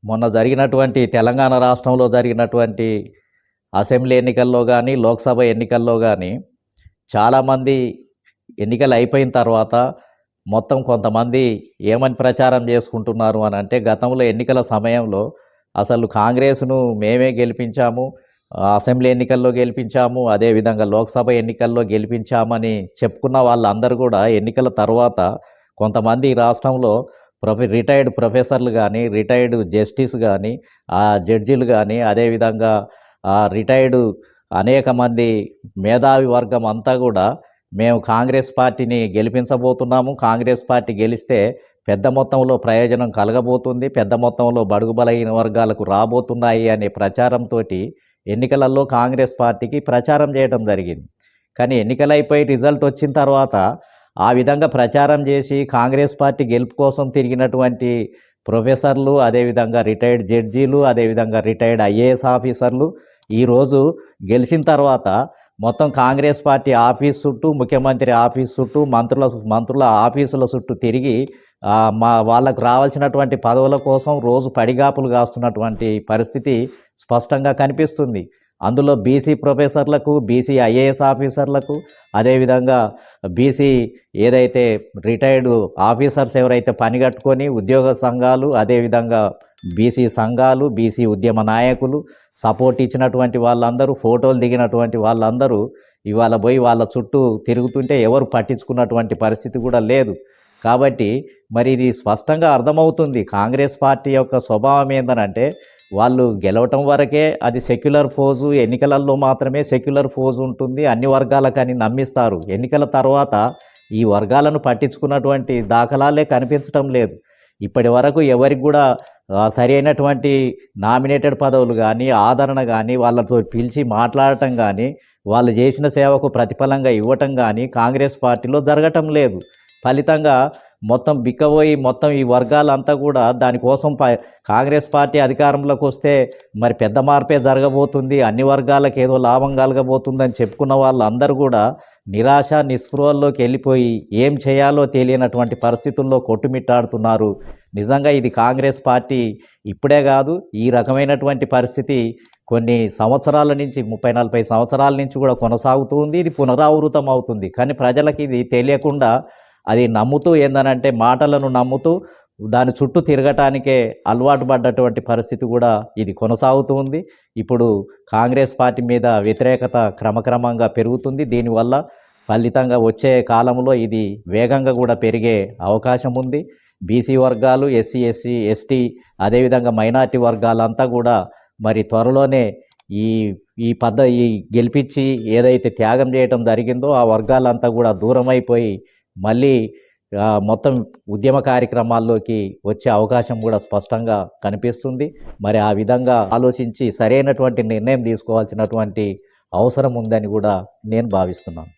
మొన్న జరిగినటువంటి తెలంగాణ రాష్ట్రంలో జరిగినటువంటి అసెంబ్లీ ఎన్నికల్లో కానీ లోక్సభ ఎన్నికల్లో కానీ చాలామంది ఎన్నికలు అయిపోయిన తర్వాత మొత్తం కొంతమంది ఏమని ప్రచారం చేసుకుంటున్నారు అని అంటే, గతంలో ఎన్నికల సమయంలో అసలు కాంగ్రెస్ను మేమే గెలిపించాము, అసెంబ్లీ ఎన్నికల్లో గెలిపించాము, అదేవిధంగా లోక్సభ ఎన్నికల్లో గెలిపించామని చెప్పుకున్న వాళ్ళందరూ కూడా ఎన్నికల తర్వాత కొంతమంది రాష్ట్రంలో రిటైర్డ్ ప్రొఫెసర్లు కానీ, రిటైర్డ్ జస్టిస్ కానీ, జడ్జీలు కానీ, అదేవిధంగా రిటైర్డ్ అనేక మంది మేధావి వర్గం అంతా కూడా మేము కాంగ్రెస్ పార్టీని గెలిపించబోతున్నాము, కాంగ్రెస్ పార్టీ గెలిస్తే పెద్ద మొత్తంలో ప్రయోజనం కలగబోతుంది, పెద్ద మొత్తంలో బడుగు బలహీన వర్గాలకు రాబోతున్నాయి అనే ప్రచారంతో ఎన్నికలలో కాంగ్రెస్ పార్టీకి ప్రచారం చేయడం జరిగింది. కానీ ఎన్నికలైపోయి రిజల్ట్ వచ్చిన తర్వాత ఆ విధంగా ప్రచారం చేసి కాంగ్రెస్ పార్టీ గెలుపు కోసం తిరిగినటువంటి ప్రొఫెసర్లు, అదేవిధంగా రిటైర్డ్ జడ్జీలు, అదేవిధంగా రిటైర్డ్ ఐఏఎస్ ఆఫీసర్లు ఈరోజు గెలిచిన తర్వాత మొత్తం కాంగ్రెస్ పార్టీ ఆఫీస్ చుట్టూ, ముఖ్యమంత్రి ఆఫీస్ చుట్టూ, మంత్రుల ఆఫీసుల చుట్టూ తిరిగి వాళ్ళకు రావాల్సినటువంటి పదవుల కోసం రోజు పడిగాపులు కాస్తున్నటువంటి పరిస్థితి స్పష్టంగా కనిపిస్తుంది. అందులో బీసీ ప్రొఫెసర్లకు, బీసీ ఐఏఎస్ ఆఫీసర్లకు, అదేవిధంగా బీసీ ఏదైతే రిటైర్డ్ ఆఫీసర్స్ ఎవరైతే పనిగట్టుకొని ఉద్యోగ సంఘాలు, అదేవిధంగా బీసీ సంఘాలు, బీసీ ఉద్యమ నాయకులు సపోర్ట్ ఇచ్చినటువంటి వాళ్ళందరూ, ఫోటోలు దిగినటువంటి వాళ్ళందరూ ఇవాళ పోయి వాళ్ళ చుట్టూ తిరుగుతుంటే ఎవరు పట్టించుకున్నటువంటి పరిస్థితి కూడా లేదు. కాబట్టి మరి ఇది స్పష్టంగా అర్థమవుతుంది కాంగ్రెస్ పార్టీ యొక్క స్వభావం ఏందనంటే, వాళ్ళు గెలవటం వరకే అది సెక్యులర్ ఫోజు, ఎన్నికలలో మాత్రమే సెక్యులర్ ఫోజు ఉంటుంది, అన్ని వర్గాలకని నమ్మిస్తారు. ఎన్నికల తర్వాత ఈ వర్గాలను పట్టించుకున్నటువంటి దాఖలాలే కనిపించడం లేదు. ఇప్పటి వరకు ఎవరికి కూడా సరి అయినటువంటి నామినేటెడ్ పదవులు కానీ, ఆదరణ కానీ, వాళ్ళతో పిలిచి మాట్లాడటం కానీ, వాళ్ళు చేసిన సేవకు ప్రతిఫలంగా ఇవ్వటం కానీ కాంగ్రెస్ పార్టీలో జరగటం లేదు. ఫలితంగా మొత్తం బిక్కబోయి మొత్తం ఈ వర్గాలంతా కూడా దానికోసం కాంగ్రెస్ పార్టీ అధికారంలోకి వస్తే మరి పెద్ద మార్పే జరగబోతుంది, అన్ని వర్గాలకు ఏదో లాభం కలగబోతుందని చెప్పుకున్న వాళ్ళందరూ కూడా నిరాశ నిస్పృహల్లోకి వెళ్ళిపోయి ఏం చేయాలో తెలియనటువంటి పరిస్థితుల్లో కొట్టుమిట్టాడుతున్నారు. నిజంగా ఇది కాంగ్రెస్ పార్టీ ఇప్పుడే కాదు, ఈ రకమైనటువంటి పరిస్థితి కొన్ని సంవత్సరాల నుంచి 30-40 సంవత్సరాల నుంచి కూడా కొనసాగుతూ ఉంది. ఇది పునరావృతం అవుతుంది. కానీ ప్రజలకు ఇది తెలియకుండా అది నమ్ముతూ ఏందనంటే మాటలను నమ్ముతూ దాని చుట్టూ తిరగటానికే అలవాటు పడ్డటువంటి పరిస్థితి కూడా ఇది కొనసాగుతూ ఉంది. ఇప్పుడు కాంగ్రెస్ పార్టీ మీద వ్యతిరేకత క్రమక్రమంగా పెరుగుతుంది. దీనివల్ల ఫలితంగా వచ్చే కాలంలో ఇది వేగంగా కూడా పెరిగే అవకాశం ఉంది. బీసీ వర్గాలు, ఎస్సీ, ఎస్సీ, ఎస్టీ, అదేవిధంగా మైనార్టీ వర్గాలంతా కూడా మరి త్వరలోనే ఈ గెలిపించి ఏదైతే త్యాగం చేయటం జరిగిందో ఆ వర్గాలంతా కూడా దూరమైపోయి మళ్ళీ మొత్తం ఉద్యమ కార్యక్రమాల్లోకి వచ్చే అవకాశం కూడా స్పష్టంగా కనిపిస్తుంది. మరి ఆ విధంగా ఆలోచించి సరైనటువంటి నిర్ణయం తీసుకోవాల్సినటువంటి అవసరం ఉందని కూడా నేను భావిస్తున్నాను.